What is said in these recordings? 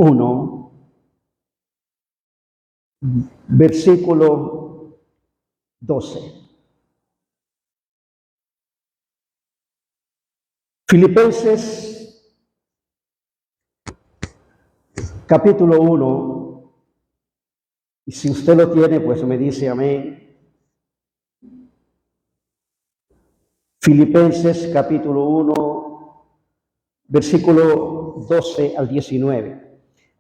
1, versículo 12. Filipenses capítulo 1, y si usted lo tiene, pues me dice amén. Filipenses capítulo 1, versículo 12 al 19.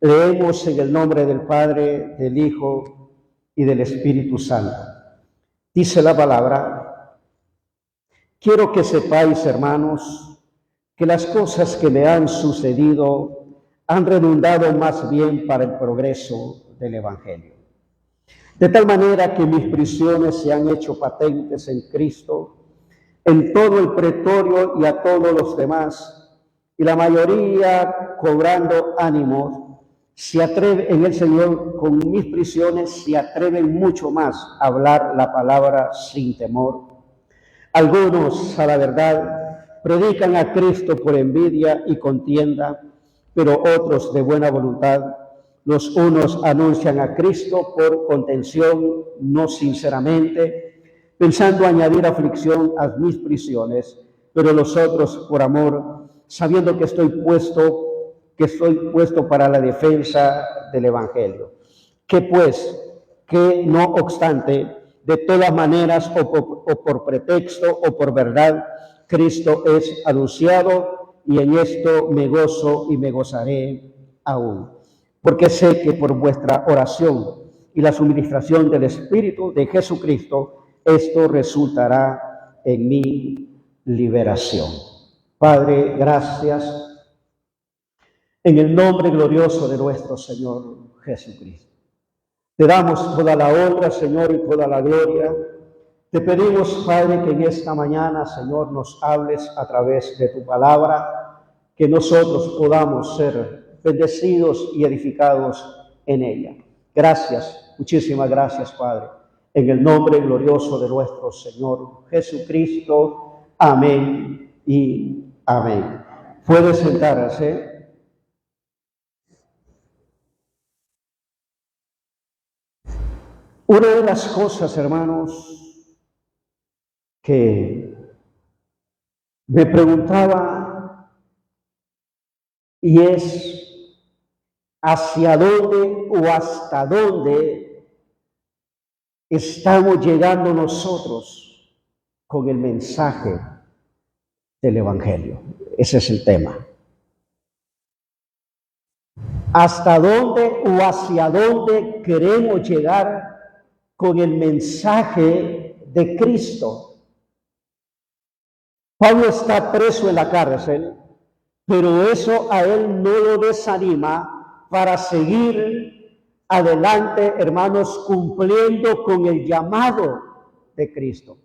Leemos en el nombre del Padre, del Hijo y del Espíritu Santo. Dice la palabra: quiero que sepáis, hermanos, que las cosas que me han sucedido han redundado más bien para el progreso del Evangelio. De tal manera que mis prisiones se han hecho patentes en Cristo, en todo el pretorio y a todos los demás, y la mayoría, cobrando ánimo, se atreve en el Señor, con mis prisiones se atreven mucho más a hablar la palabra sin temor. Algunos, a la verdad, predican a Cristo por envidia y contienda, pero otros de buena voluntad. Los unos anuncian a Cristo por contención, no sinceramente, pensando añadir aflicción a mis prisiones, pero los otros por amor, sabiendo que estoy puesto para la defensa del Evangelio. Que pues, que no obstante, de todas maneras, o por pretexto o por verdad, Cristo es anunciado, y en esto me gozo y me gozaré aún. Porque sé que por vuestra oración y la suministración del Espíritu de Jesucristo, esto resultará en mi liberación. Padre, gracias en el nombre glorioso de nuestro Señor Jesucristo. Te damos toda la honra, Señor, y toda la gloria. Te pedimos, Padre, que en esta mañana, Señor, nos hables a través de tu palabra, que nosotros podamos ser bendecidos y edificados en ella. Gracias, muchísimas gracias, Padre, en el nombre glorioso de nuestro Señor Jesucristo. Amén y amén. Puede sentarse. Una de las cosas, hermanos, que me preguntaba, y es hacia dónde o hasta dónde estamos llegando nosotros con el mensaje del Evangelio. Ese es el tema. ¿Hasta dónde o hacia dónde queremos llegar con el mensaje de Cristo? Pablo está preso en la cárcel, pero eso a él no lo desanima para seguir adelante, hermanos, cumpliendo con el llamado de Cristo.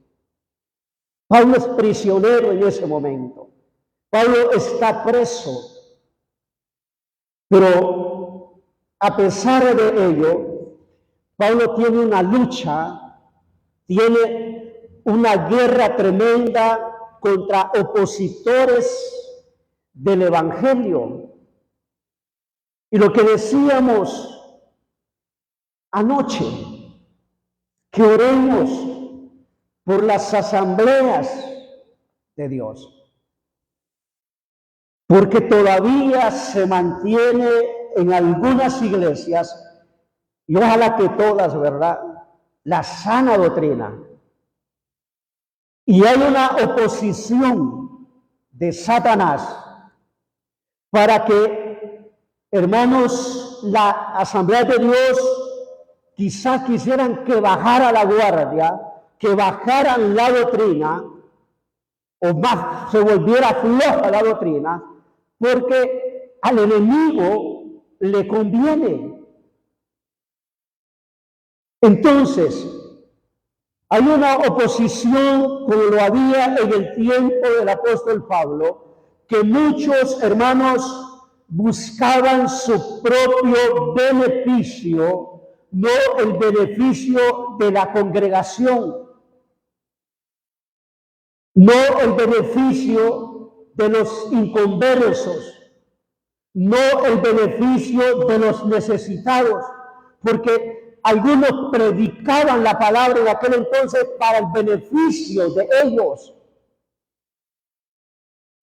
Pablo es prisionero en ese momento. Pablo está preso, pero a pesar de ello, Pablo tiene una lucha, tiene una guerra tremenda contra opositores del Evangelio. Y lo que decíamos anoche, que oremos por las asambleas de Dios, porque todavía se mantiene en algunas iglesias, y ojalá que todas, ¿verdad?, la sana doctrina. Y hay una oposición de Satanás para que, hermanos, la Asamblea de Dios quizás quisieran que bajara la guardia, que bajaran la doctrina, o más se volviera floja la doctrina, porque al enemigo le conviene. Entonces, hay una oposición, como lo había en el tiempo del apóstol Pablo, que muchos hermanos buscaban su propio beneficio, no el beneficio de la congregación, no el beneficio de los inconversos, no el beneficio de los necesitados, porque algunos predicaban la palabra en aquel entonces para el beneficio de ellos.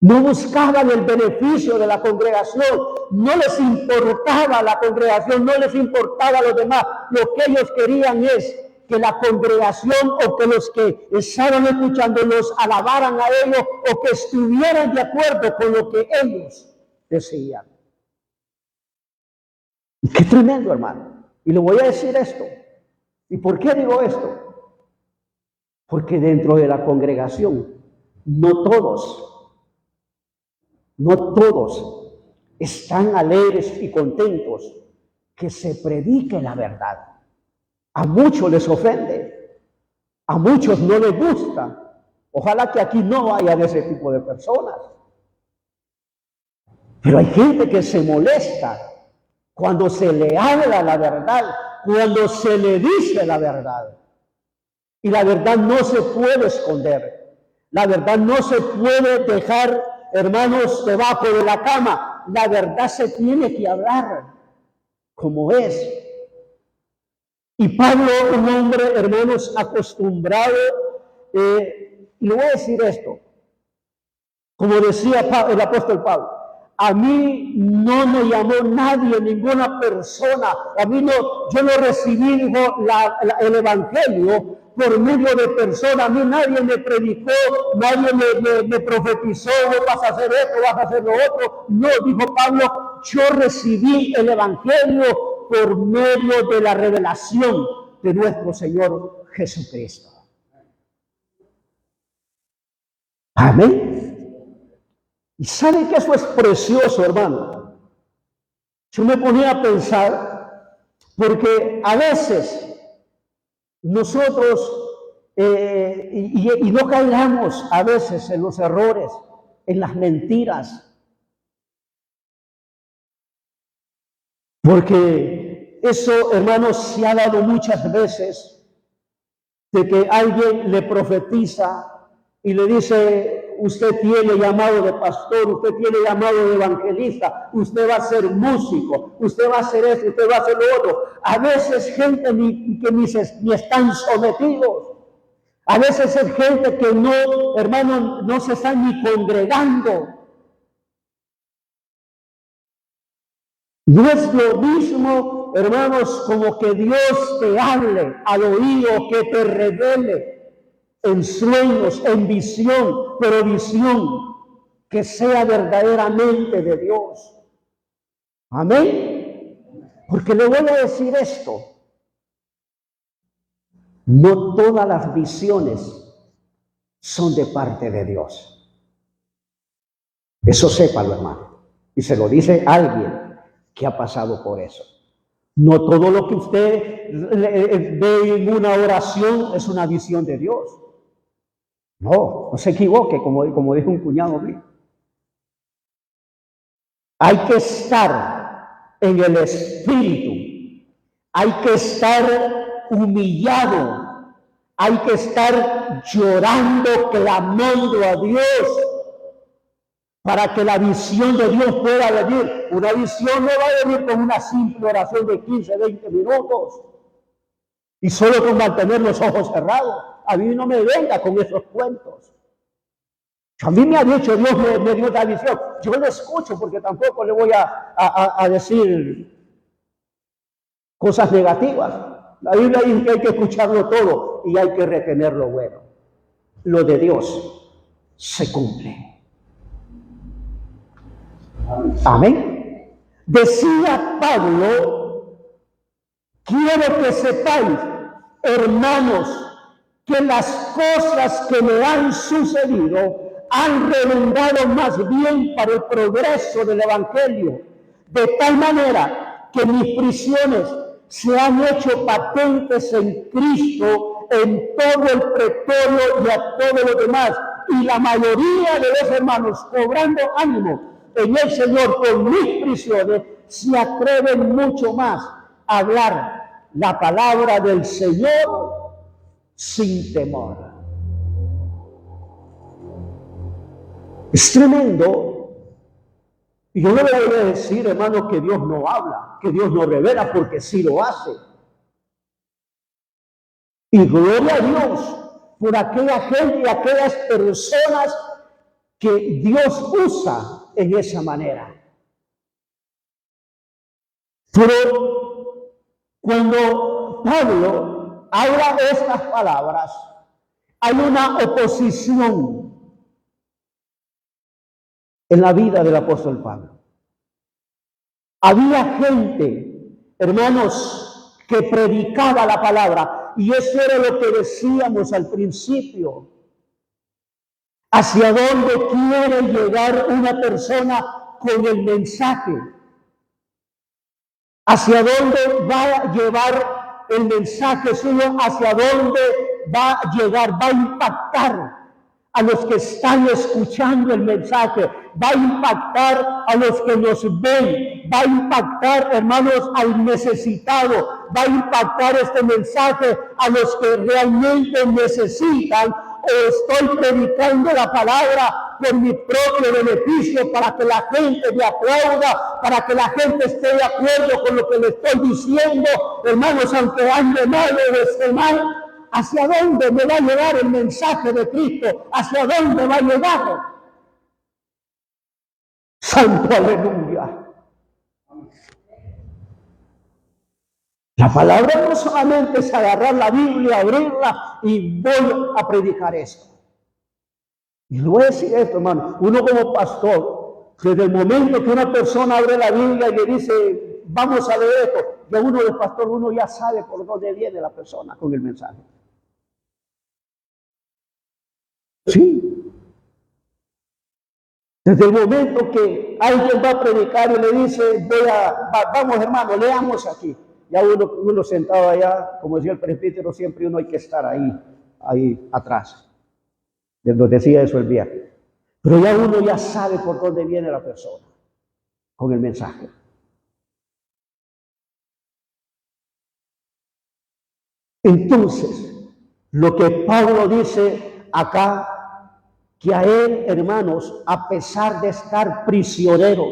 No buscaban el beneficio de la congregación, no les importaba la congregación, no les importaba los demás. Lo que ellos querían es que la congregación o que los que estaban escuchando los alabaran a ellos o que estuvieran de acuerdo con lo que ellos decían. Y qué tremendo, hermano. Y le voy a decir esto. ¿Y por qué digo esto? Porque dentro de la congregación no todos están alegres y contentos que se predique la verdad. A muchos les ofende, a muchos no les gusta. Ojalá que aquí no haya de ese tipo de personas. Pero hay gente que se molesta cuando se le habla la verdad, cuando se le dice la verdad. Y la verdad no se puede esconder. La verdad no se puede dejar, hermanos, debajo de la cama. La verdad se tiene que hablar como es. Y Pablo, un hombre, hermanos, acostumbrado, y le voy a decir esto, como decía el apóstol Pablo, a mí no me llamó nadie, ninguna persona, yo no recibí, el evangelio por medio de personas, a mí nadie me predicó, nadie me profetizó, vas a hacer esto, vas a hacer lo otro. No, dijo Pablo, yo recibí el evangelio por medio de la revelación de nuestro Señor Jesucristo. Amén. Y saben que eso es precioso, hermano. Yo me ponía a pensar, porque a veces nosotros, y no caigamos a veces en los errores, en las mentiras, porque eso, hermanos, se ha dado muchas veces, de que alguien le profetiza y le dice, usted tiene llamado de pastor, usted tiene llamado de evangelista, usted va a ser músico, usted va a hacer esto, usted va a hacer lo otro. A veces gente que ni están sometidos. A veces es gente que no, hermano, no se están ni congregando. No es lo mismo, hermanos, como que Dios te hable al oído, que te revele en sueños, en visión, pero visión que sea verdaderamente de Dios. Amén. Porque le voy a decir esto. No todas las visiones son de parte de Dios. Eso sépalo, hermano. Y se lo dice alguien que ha pasado por eso. No todo lo que usted ve en una oración es una visión de Dios. No se equivoque, como dijo un cuñado mío. Hay que estar en el espíritu. Hay que estar humillado. Hay que estar llorando, clamando a Dios para que la visión de Dios pueda venir. Una visión no va a venir con una simple oración de 15, 20 minutos y solo con mantener los ojos cerrados. A mí no me venga con esos cuentos. A mí me ha dicho Dios, me dio la visión. Yo lo escucho porque tampoco le voy a decir cosas negativas. La Biblia dice que hay que escucharlo todo y hay que retener lo bueno. Lo de Dios se cumple. Amén. Decía Pablo, quiero que sepáis, hermanos, que las cosas que me han sucedido han redundado más bien para el progreso del Evangelio, de tal manera que mis prisiones se han hecho patentes en Cristo, en todo el pretorio y a todos los demás, y la mayoría de los hermanos, cobrando ánimo en el Señor con mis prisiones, se atreven mucho más a hablar la palabra del Señor sin temor. Es tremendo Y yo no le voy a decir, hermano, que Dios no habla, que Dios no revela, porque sí lo hace. Y gloria a Dios por aquella gente y aquellas personas que Dios usa en esa manera. Pero cuando Pablo habla de estas palabras, hay una oposición en la vida del apóstol Pablo. Había gente, hermanos, que predicaba la palabra, y eso era lo que decíamos al principio. ¿Hacia dónde quiere llegar una persona con el mensaje? ¿Hacia dónde va a llevar el mensaje suyo? ¿Hacia dónde va a llegar? Va a impactar a los que están escuchando el mensaje, va a impactar a los que nos ven, va a impactar, hermanos, al necesitado, va a impactar este mensaje a los que realmente necesitan. O estoy predicando la palabra por mi propio beneficio, para que la gente me aplauda, para que la gente esté de acuerdo con lo que le estoy diciendo, hermanos, aunque ande mal o esté mal. ¿Hacia dónde me va a llevar el mensaje de Cristo? ¿Hacia dónde va a llegar? Santo aleluya. La palabra no solamente es agarrar la Biblia, abrirla y voy a predicar esto. Y le voy a decir esto, hermano. Uno como pastor, desde el momento que una persona abre la Biblia y le dice, vamos a leer esto, ya uno de pastor, uno ya sabe por dónde viene la persona con el mensaje. Sí. Desde el momento que alguien va a predicar y le dice, vamos hermano, leamos aquí. Ya uno sentado allá, como decía el presbítero, siempre uno hay que estar ahí atrás. Nos decía eso el viernes. Pero ya uno ya sabe por dónde viene la persona con el mensaje. Entonces, lo que Pablo dice acá, que a él, hermanos, a pesar de estar prisionero,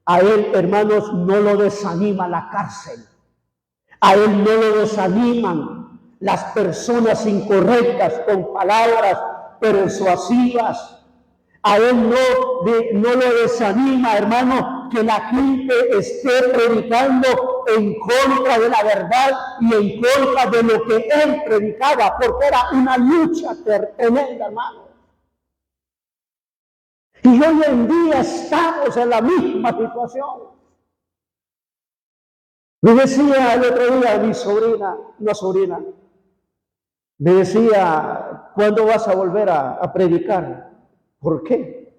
a él, hermanos, no lo desanima la cárcel. A él no lo desaniman las personas incorrectas con palabras persuasivas. A él no lo desanima, hermano, que la gente esté predicando en contra de la verdad y en contra de lo que él predicaba, porque era una lucha tremenda, hermano. Y hoy en día estamos en la misma situación. Me decía el otro día mi sobrina, una sobrina, me decía, ¿cuándo vas a volver a predicar? ¿Por qué?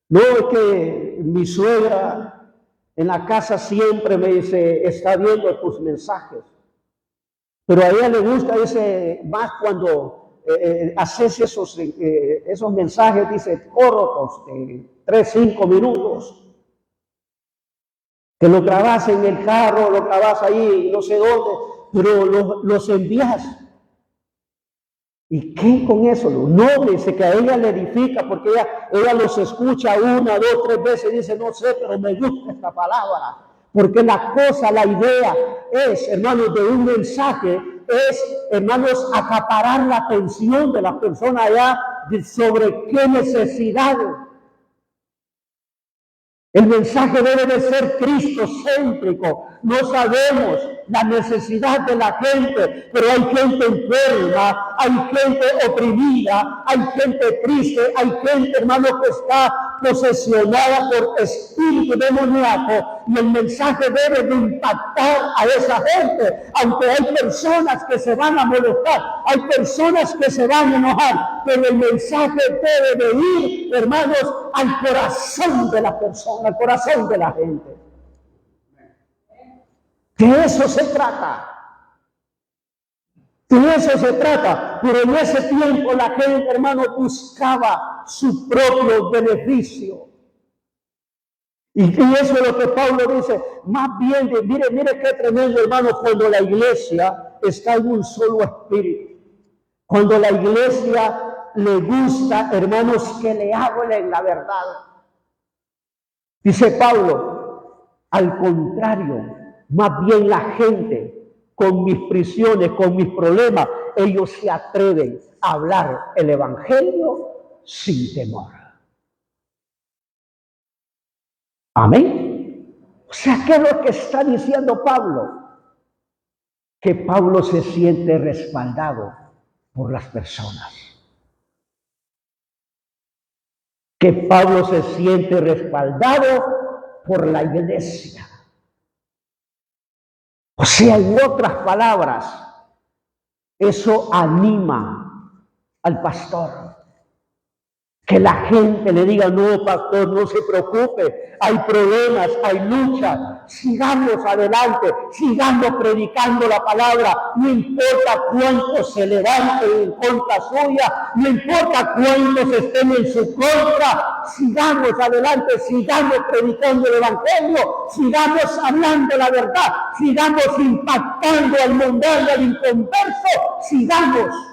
No, es que mi suegra en la casa siempre me dice, está viendo tus mensajes. Pero a ella le gusta, dice, más cuando haces esos mensajes, dice, cortos, de 3-5 minutos. Que lo grabas en el carro, lo grabas ahí, no sé dónde, pero los envías. ¿Y qué con eso? No, dice que a ella le edifica, porque ella los escucha 1, 2, 3 veces y dice, no sé, pero me gusta esta palabra. Porque la idea es, hermanos, de un mensaje, es, hermanos, acaparar la atención de la persona allá sobre qué necesidades. El mensaje debe de ser cristocéntrico. No sabemos la necesidad de la gente, pero hay gente enferma, hay gente oprimida, hay gente triste, hay gente, hermano, que está posesionada por espíritu demoníaco, y el mensaje debe de impactar a esa gente, aunque hay personas que se van a molestar, hay personas que se van a enojar, pero el mensaje debe de ir, hermanos, al corazón de la persona, al corazón de la gente. De eso se trata. De eso se trata. Pero en ese tiempo la gente, hermano, buscaba su propio beneficio. Y eso es lo que Pablo dice. Más bien, mire qué tremendo, hermano, cuando la iglesia está en un solo espíritu. Cuando la iglesia le gusta, hermanos, que le hablen la verdad. Dice Pablo, al contrario, más bien la gente con mis prisiones, con mis problemas, ellos se atreven a hablar el evangelio sin temor. Amén. O sea, ¿qué es lo que está diciendo Pablo? Que Pablo se siente respaldado por las personas. Que Pablo se siente respaldado por la iglesia. O sea, en otras palabras, eso anima al pastor. Que la gente le diga, no, pastor, no se preocupe, hay problemas, hay luchas, sigamos adelante, sigamos predicando la palabra, no importa cuántos se levanten en contra suya, no importa cuántos estén en su contra, sigamos adelante, sigamos predicando el evangelio, sigamos hablando la verdad, sigamos impactando al mundano, al inconverso, sigamos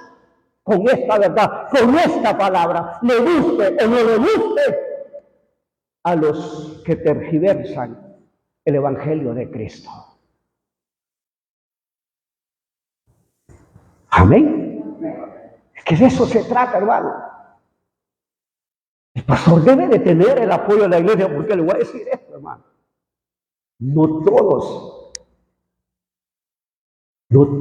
con esta verdad, con esta palabra, le guste o no le guste a los que tergiversan el evangelio de Cristo. Amén. Es que de eso se trata, hermano. El pastor debe de tener el apoyo de la iglesia, porque le voy a decir esto, hermano. No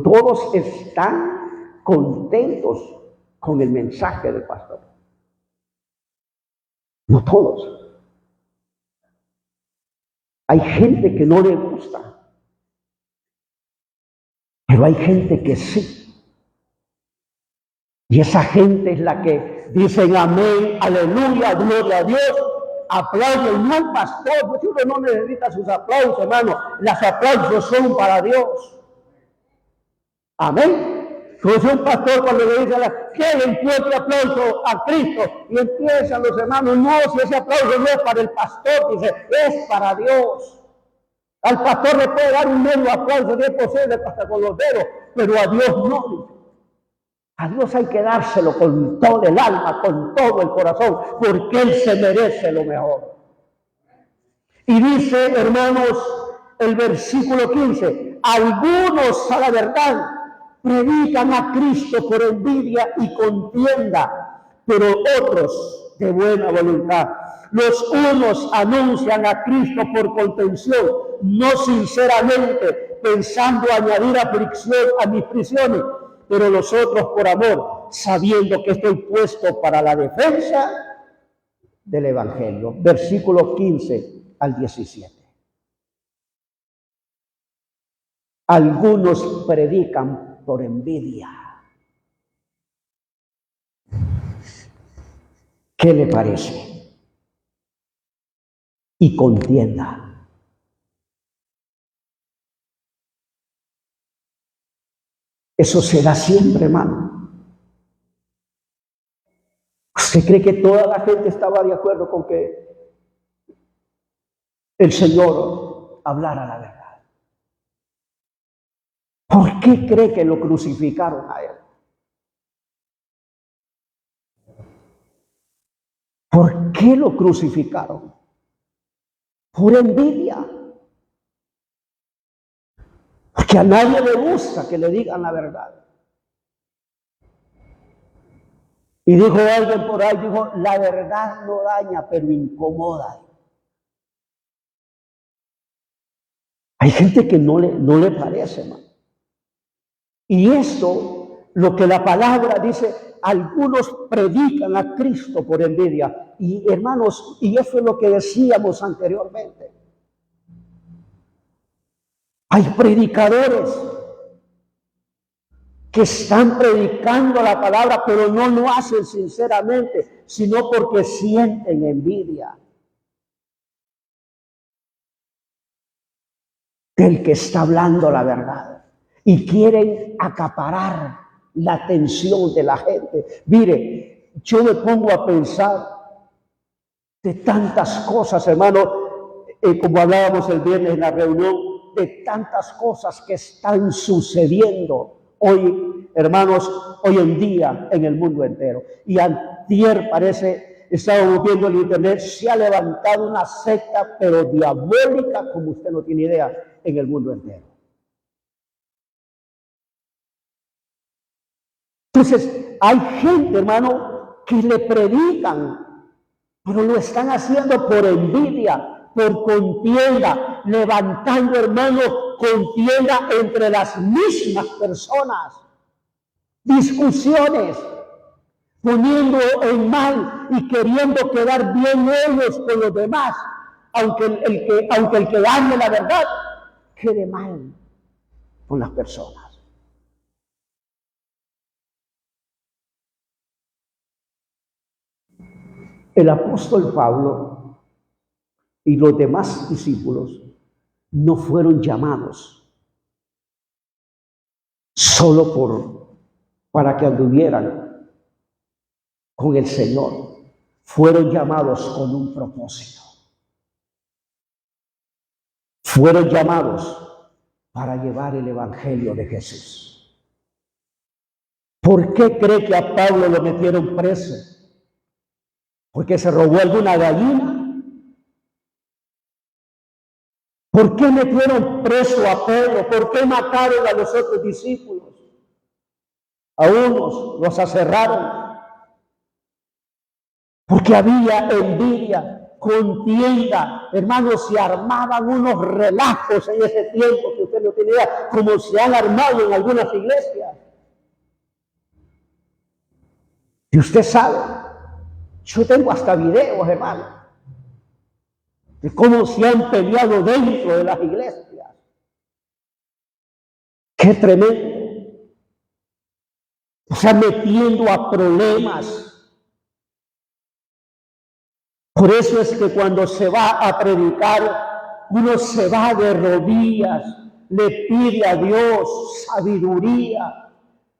todos están contentos con el mensaje del pastor. No todos. Hay gente que no le gusta, pero hay gente que sí. Y esa gente es la que dicen amén, aleluya, gloria a Dios, aplauden no al pastor, porque uno no necesita sus aplausos, hermano. Los aplausos son para Dios. Amén. Entonces un pastor cuando le dice a la que le encuentre aplauso a Cristo y empiezan los hermanos, no, si ese aplauso no es para el pastor, dice, es para Dios. Al pastor le puede dar un medio aplauso, si es posible, hasta con los dedos, pero a Dios no. A Dios hay que dárselo con todo el alma, con todo el corazón, porque Él se merece lo mejor. Y dice, hermanos, el versículo 15, algunos a la verdad predican a Cristo por envidia y contienda, pero otros de buena voluntad. Los unos anuncian a Cristo por contención, no sinceramente, pensando añadir aflicción a mis prisiones, pero los otros por amor, sabiendo que estoy puesto para la defensa del Evangelio. Versículo 15 al 17. Algunos predican por envidia. ¿Qué le parece? Y contienda. Eso se da siempre, hermano. ¿Usted cree que toda la gente estaba de acuerdo con que el Señor hablara la verdad? ¿Por qué cree que lo crucificaron a Él? ¿Por qué lo crucificaron? Por envidia. Porque a nadie le gusta que le digan la verdad. Y dijo alguien por ahí, dijo, la verdad no daña, pero incomoda. Hay gente que no le parece, hermano. Y esto, lo que la palabra dice, algunos predican a Cristo por envidia. Y hermanos, y eso es lo que decíamos anteriormente. Hay predicadores que están predicando la palabra, pero no lo hacen sinceramente, sino porque sienten envidia del que está hablando la verdad. Y quieren acaparar la atención de la gente. Mire, yo me pongo a pensar de tantas cosas, hermano, como hablábamos el viernes en la reunión, de tantas cosas que están sucediendo hoy, hermanos, hoy en día en el mundo entero. Y antier parece estábamos viendo en internet, se ha levantado una secta, pero diabólica, como usted no tiene idea, en el mundo entero. Entonces, hay gente, hermano, que le predican, pero lo están haciendo por envidia, por contienda, levantando, hermano, contienda entre las mismas personas, discusiones, poniendo en mal y queriendo quedar bien ellos con los demás, aunque el que hable la verdad quede mal con las personas. El apóstol Pablo y los demás discípulos no fueron llamados solo para que anduvieran con el Señor. Fueron llamados con un propósito. Fueron llamados para llevar el evangelio de Jesús. ¿Por qué cree que a Pablo lo metieron preso? ¿Porque se robó alguna gallina? ¿Por qué metieron preso a Pedro? ¿Por qué mataron a los otros discípulos? A unos los aserraron. Porque había envidia, contienda. Hermanos, se armaban unos relajos en ese tiempo que usted no tiene idea, como se han armado en algunas iglesias. Y usted sabe, yo tengo hasta videos, hermano, de cómo se han peleado dentro de las iglesias. ¡Qué tremendo! O sea, metiendo a problemas. Por eso es que cuando se va a predicar, uno se va de rodillas, le pide a Dios sabiduría,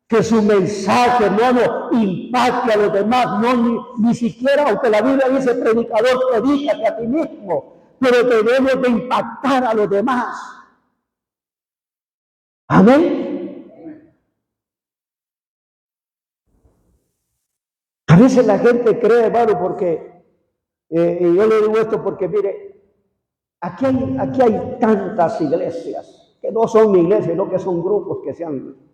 que su mensaje, hermano, impacte a los demás, no ni siquiera, aunque la Biblia dice, predicador, predícate a ti mismo, pero debemos de impactar a los demás. Amén. A veces la gente cree, hermano, porque, y yo le digo esto porque, mire, aquí hay tantas iglesias, que no son iglesias, sino que son grupos que se han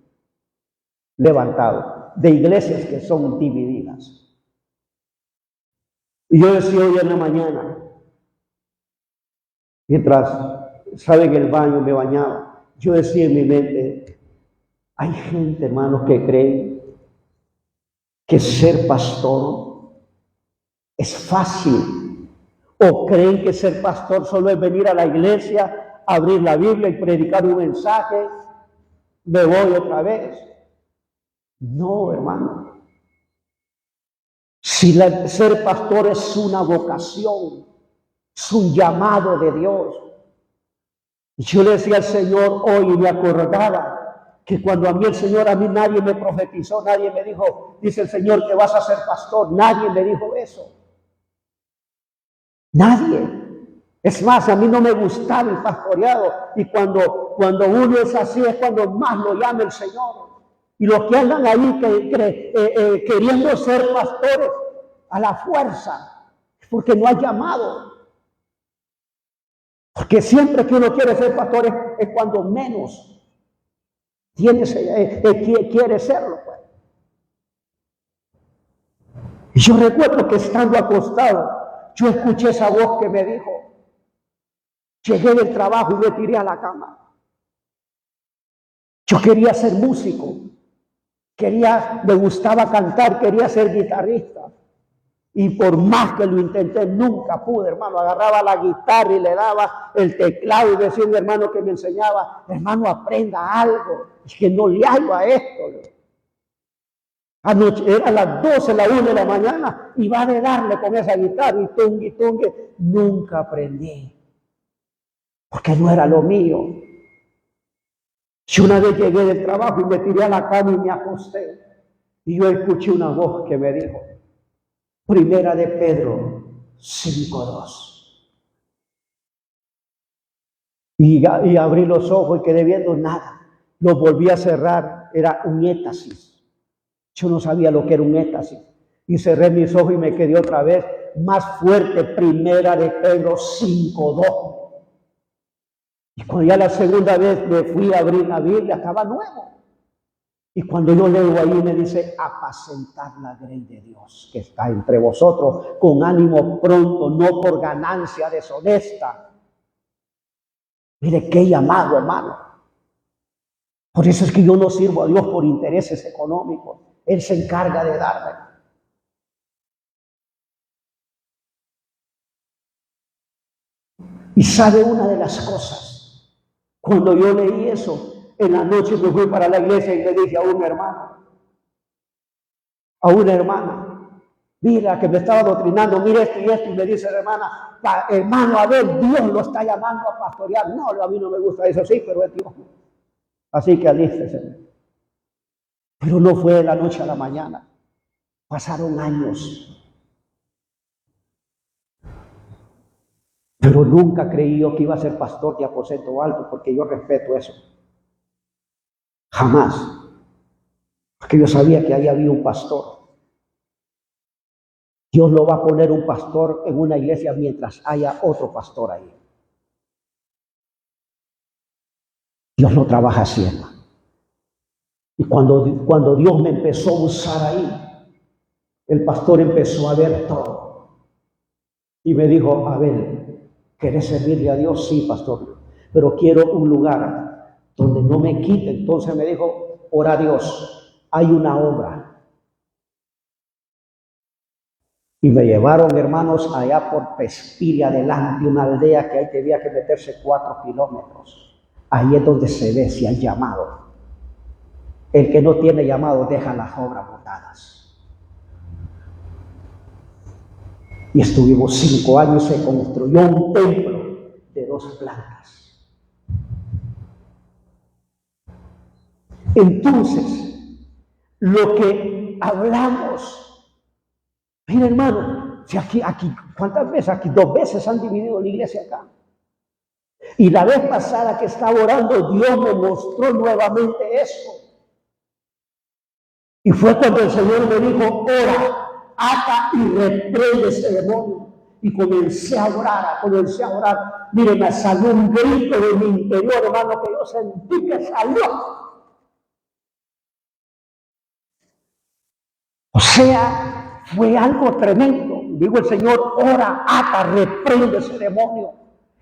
levantado, de iglesias que son divididas. Y yo decía hoy en la mañana, mientras estaba en el baño, me bañaba, yo decía en mi mente, hay gente, hermanos, que creen que ser pastor es fácil, o creen que ser pastor solo es venir a la iglesia, abrir la Biblia y predicar un mensaje, me voy otra vez. No, hermano. Si ser pastor es una vocación, es un llamado de Dios. Y yo le decía al Señor hoy y me acordaba que cuando a mí nadie me profetizó, nadie me dijo, dice el Señor que vas a ser pastor, nadie me dijo eso. Nadie. Es más, a mí no me gustaba el pastoreado y cuando uno es así es cuando más lo llama el Señor. Y los que andan ahí queriendo ser pastores a la fuerza, porque no hay llamado. Porque siempre que uno quiere ser pastor es cuando menos quiere serlo. Pues. Y yo recuerdo que estando acostado, yo escuché esa voz que me dijo, llegué del trabajo y me tiré a la cama. Yo quería ser músico. Me gustaba cantar, quería ser guitarrista. Y por más que lo intenté, nunca pude, hermano. Agarraba la guitarra y le daba el teclado y decía a mi hermano que me enseñaba, hermano, aprenda algo. Es que no le hallo a esto. Anoche, era las 12, la 1 de la mañana, y va de darle con esa guitarra y tungue. Nunca aprendí. Porque no era lo mío. Yo una vez llegué del trabajo y me tiré a la cama y me acosté. Y yo escuché una voz que me dijo, Primera de Pedro 5:2. Y abrí los ojos y quedé viendo nada. Los volví a cerrar. Era un éxtasis. Yo no sabía lo que era un éxtasis. Y cerré mis ojos y me quedé otra vez más fuerte. Primera de Pedro 5:2. Y cuando ya la segunda vez me fui a abrir la Biblia, estaba nuevo. Y cuando yo leo ahí me dice, apacentar la grey de Dios que está entre vosotros con ánimo pronto, no por ganancia deshonesta. Mire qué llamado, hermano. Por eso es que yo no sirvo a Dios por intereses económicos. Él se encarga de darme. Y sabe una de las cosas, cuando yo leí eso, en la noche me fui para la iglesia y le dije a un hermano, a una hermana, mira que me estaba doctrinando, mira esto y esto, y me dice la hermana, hermano, a ver, Dios lo está llamando a pastorear. No, a mí no me gusta eso, sí, pero es Dios. Así que alístese. Pero no fue de la noche a la mañana, pasaron años. Pero nunca creí yo que iba a ser pastor de aposento alto, porque yo respeto eso. Jamás. Porque yo sabía que ahí había un pastor. Dios no va a poner un pastor en una iglesia mientras haya otro pastor ahí. Dios no trabaja así, hermano. Y cuando Dios me empezó a usar ahí, el pastor empezó a ver todo. Y me dijo, a ver, ¿querés servirle a Dios? Sí, pastor, pero quiero un lugar donde no me quite. Entonces me dijo, ora a Dios, hay una obra. Y me llevaron, hermanos, allá por Pespiria, adelante, una aldea que ahí tenía que meterse 4 kilómetros. Ahí es donde se ve si hay llamado. El que no tiene llamado deja las obras botadas. Y estuvimos 5 años, se construyó un templo de 2 plantas. Entonces, lo que hablamos, mira hermano, si aquí, ¿cuántas veces? Aquí 2 veces han dividido la iglesia acá. Y la vez pasada que estaba orando, Dios me mostró nuevamente eso. Y fue cuando el Señor me dijo, ora, ata y reprende ese demonio. Y comencé a orar. Mire, me salió un grito de mi interior, hermano, que yo sentí que salió. O sea, fue algo tremendo. Digo el Señor, ora, ata, reprende ese demonio.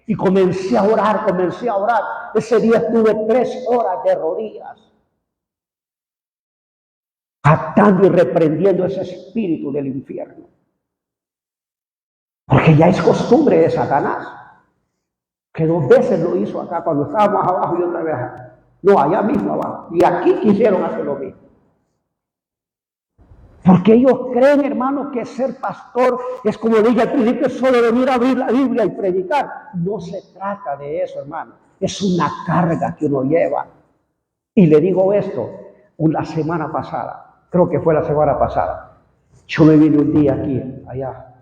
Y comencé a orar. Ese día estuve 3 horas de rodillas, atando y reprendiendo ese espíritu del infierno. Porque ya es costumbre de Satanás, que 2 veces lo hizo acá, cuando estábamos abajo y otra vez acá. No, allá mismo abajo. Y aquí quisieron hacer lo mismo. Porque ellos creen, hermano, que ser pastor es, como dije al principio, solo venir a abrir la Biblia y predicar. No se trata de eso, hermano. Es una carga que uno lleva. Y le digo esto, la semana pasada, creo que fue la semana pasada, yo me vine un día aquí, allá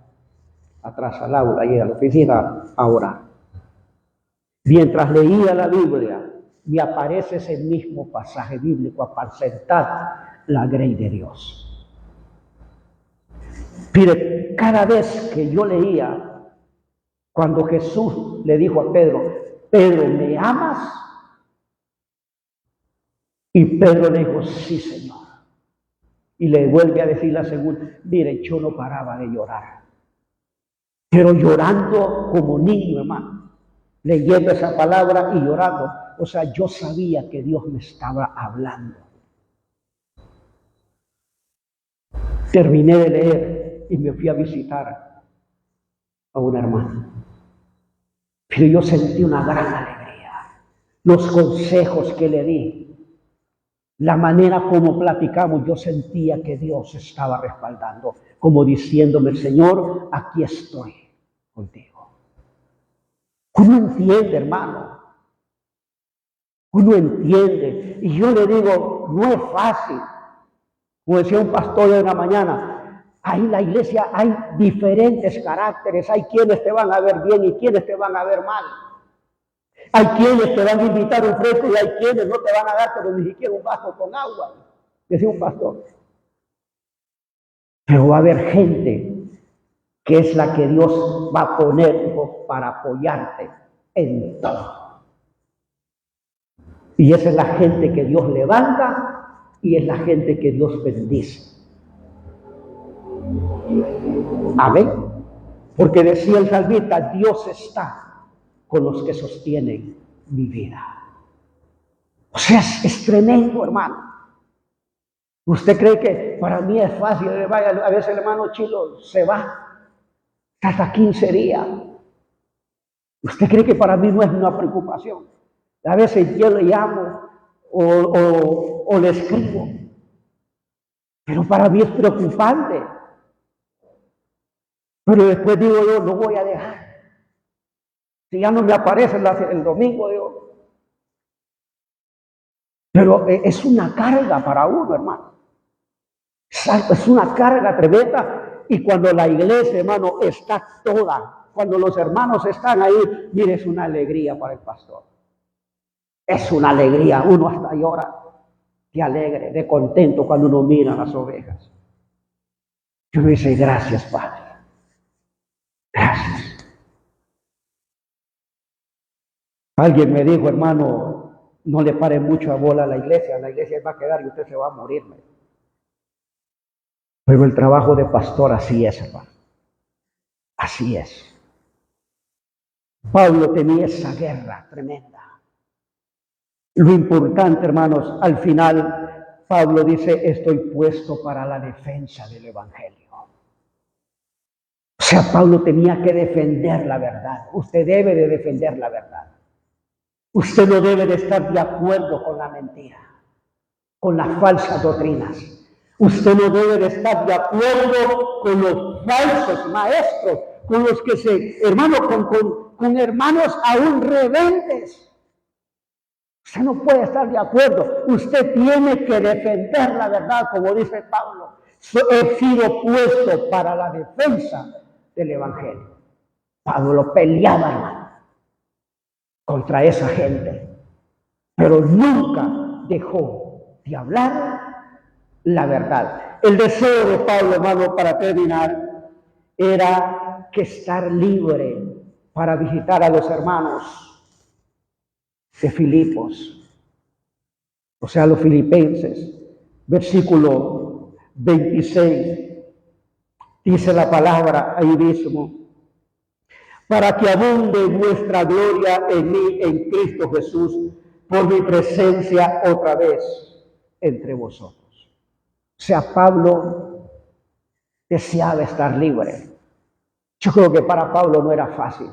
atrás al aula, allá a la oficina, a orar. Mientras leía la Biblia, me aparece ese mismo pasaje bíblico, apacentar la grey de Dios. Mire, cada vez que yo leía, cuando Jesús le dijo a Pedro, Pedro, ¿me amas? Y Pedro le dijo, sí, Señor. Y le vuelve a decir la segunda, mire, yo no paraba de llorar. Pero llorando como niño, hermano, leyendo esa palabra y llorando. O sea, yo sabía que Dios me estaba hablando. Terminé de leer y me fui a visitar a una hermana. Pero yo sentí una gran alegría. Los consejos que le di, la manera como platicamos, yo sentía que Dios estaba respaldando, como diciéndome, Señor, aquí estoy contigo. Uno entiende, hermano. Uno entiende. Y yo le digo, no es fácil. Como decía un pastor de una mañana, ahí en la iglesia hay diferentes caracteres. Hay quienes te van a ver bien y quienes te van a ver mal. Hay quienes te van a invitar un fresco y hay quienes no te van a dar, pero ni siquiera un vaso con agua. Decía un pastor. Pero va a haber gente que es la que Dios va a poner para apoyarte en todo. Y esa es la gente que Dios levanta y es la gente que Dios bendice. Amén. Porque decía el salmista, Dios está con los que sostienen mi vida. O sea, es tremendo, hermano. ¿Usted cree que para mí es fácil? A veces el hermano Chilo se va hasta 15 días. ¿Usted cree que para mí no es una preocupación? A veces yo le llamo o le escribo. Pero para mí es preocupante. Pero después digo yo, no voy a dejar. Si ya no me aparece el domingo, digo. Pero es una carga para uno, hermano. Es una carga tremenda. Y cuando la iglesia, hermano, está toda, cuando los hermanos están ahí, mire, es una alegría para el pastor. Es una alegría. Uno hasta llora de alegre, de contento cuando uno mira las ovejas. Yo me dice, gracias, Padre. Gracias. Alguien me dijo, hermano, no le pare mucho a bola a la iglesia va a quedar y usted se va a morir. Pero el trabajo de pastor así es, hermano. Así es. Pablo tenía esa guerra tremenda. Lo importante, hermanos, al final, Pablo dice, estoy puesto para la defensa del evangelio. O sea, Pablo tenía que defender la verdad. Usted debe de defender la verdad. Usted no debe de estar de acuerdo con la mentira, con las falsas doctrinas. Usted no debe de estar de acuerdo con los falsos maestros, con los que con hermanos aún rebeldes. Usted no puede estar de acuerdo. Usted tiene que defender la verdad, como dice Pablo. He sido puesto para la defensa del evangelio. Pablo peleaba, hermano, contra esa gente, pero nunca dejó de hablar la verdad. El deseo de Pablo, hermano, para terminar, era que estar libre para visitar a los hermanos de Filipos, o sea, los filipenses. Versículo 26, dice la palabra ahí mismo, para que abunde vuestra gloria en mí, en Cristo Jesús, por mi presencia otra vez entre vosotros. O sea, Pablo deseaba estar libre. Yo creo que para Pablo no era fácil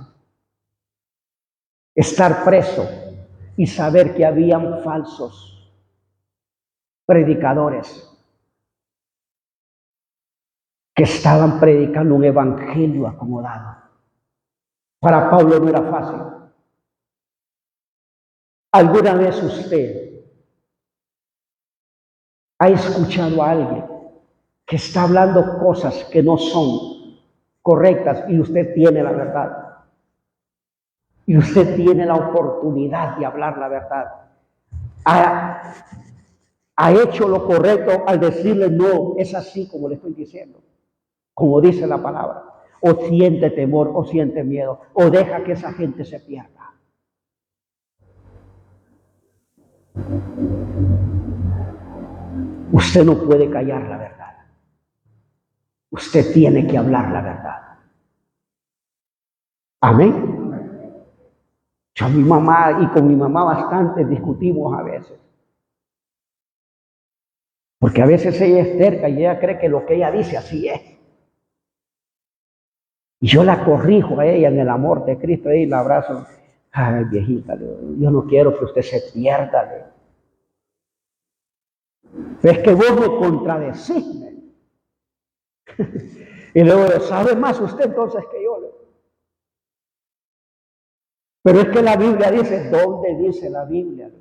estar preso y saber que habían falsos predicadores que estaban predicando un evangelio acomodado. Para Pablo no era fácil. ¿Alguna vez usted ha escuchado a alguien que está hablando cosas que no son correctas y usted tiene la verdad? Y usted tiene la oportunidad de hablar la verdad. Ha hecho lo correcto al decirle no, es así como le estoy diciendo, como dice la palabra. O siente temor, o siente miedo, o deja que esa gente se pierda. Usted no puede callar la verdad. Usted tiene que hablar la verdad. Amén. Yo a mi mamá y con mi mamá bastante discutimos a veces. Porque a veces ella es terca y ella cree que lo que ella dice así es. Y yo la corrijo a ella en el amor de Cristo y la abrazo. Ay, viejita, yo no quiero que usted se pierda. Pero es que vos me contradecís. Y luego, ¿sabe más usted entonces que yo? Pero es que la Biblia dice, ¿dónde dice la Biblia?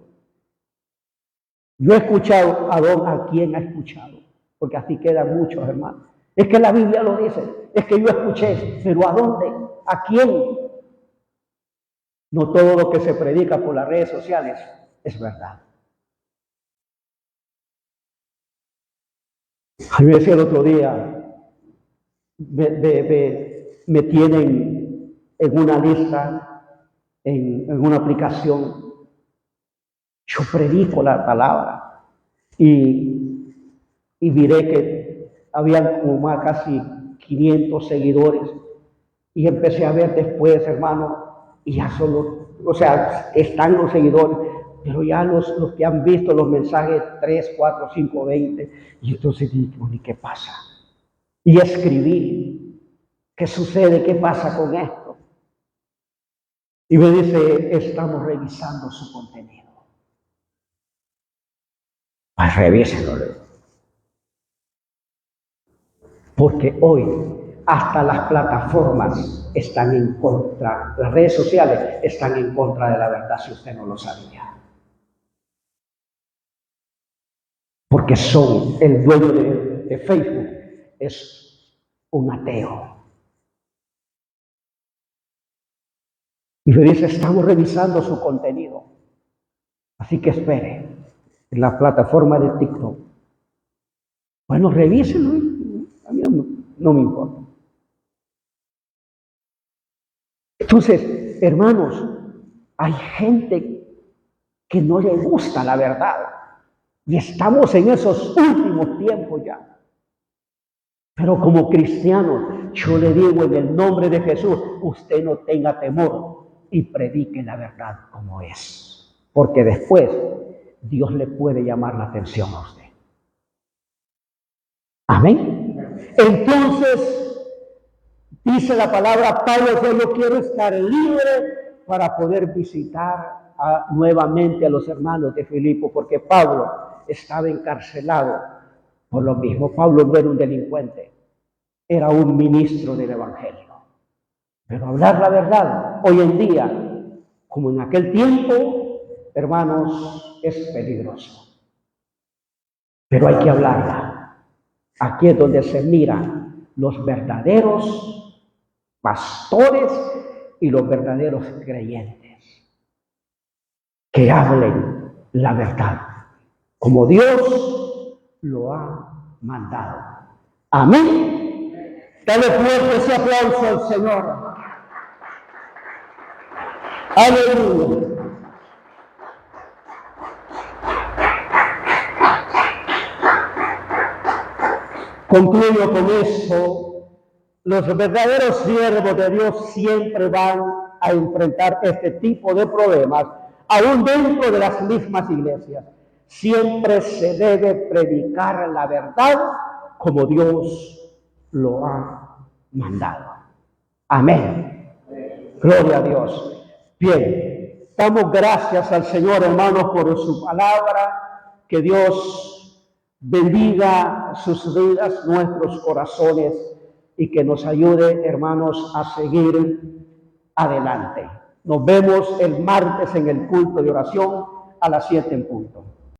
Yo he escuchado, ¿a quién ha escuchado? Porque así quedan muchos, hermanos. Es que la Biblia lo dice, es que yo escuché, pero ¿a dónde? ¿A quién? No todo lo que se predica por las redes sociales es verdad. A mí me decía el otro día me tienen en una lista, en una aplicación. Yo predico la palabra y miré que habían como más casi 500 seguidores y empecé a ver después, hermano, y ya solo, o sea, están los seguidores, pero ya los que han visto los mensajes 3, 4, 5, 20, y entonces dije, ¿y qué pasa? Y escribí, ¿qué sucede? ¿Qué pasa con esto? Y me dice, estamos revisando su contenido. Pues revísenlo. Porque hoy hasta las plataformas están en contra, las redes sociales están en contra de la verdad si usted no lo sabía. Porque el dueño de Facebook es un ateo. Y me dice, estamos revisando su contenido. Así que espere en la plataforma de TikTok. Bueno, revísenlo. A mí no me importa. Entonces, hermanos, hay gente que no le gusta la verdad. Y estamos en esos últimos tiempos ya. Pero como cristianos, yo le digo en el nombre de Jesús, usted no tenga temor y predique la verdad como es. Porque después Dios le puede llamar la atención a usted. Amén. Entonces, dice la palabra, Pablo, yo quiero estar libre para poder visitar nuevamente a los hermanos de Filipo, porque Pablo estaba encarcelado por lo mismo. Pablo no era un delincuente, era un ministro del Evangelio. Pero hablar la verdad hoy en día, como en aquel tiempo, hermanos, es peligroso. Pero hay que hablarla. Aquí es donde se miran los verdaderos pastores y los verdaderos creyentes. Que hablen la verdad, como Dios lo ha mandado. Amén. Dale fuerte ese aplauso al Señor. Aleluya. Concluyo con esto. Los verdaderos siervos de Dios siempre van a enfrentar este tipo de problemas, aún dentro de las mismas iglesias. Siempre se debe predicar la verdad como Dios lo ha mandado. Amén. Gloria a Dios. Bien, damos gracias al Señor, hermanos, por su palabra. Que Dios bendiga sus vidas, nuestros corazones, y que nos ayude, hermanos, a seguir adelante. Nos vemos el martes en el culto de oración a las 7 en punto.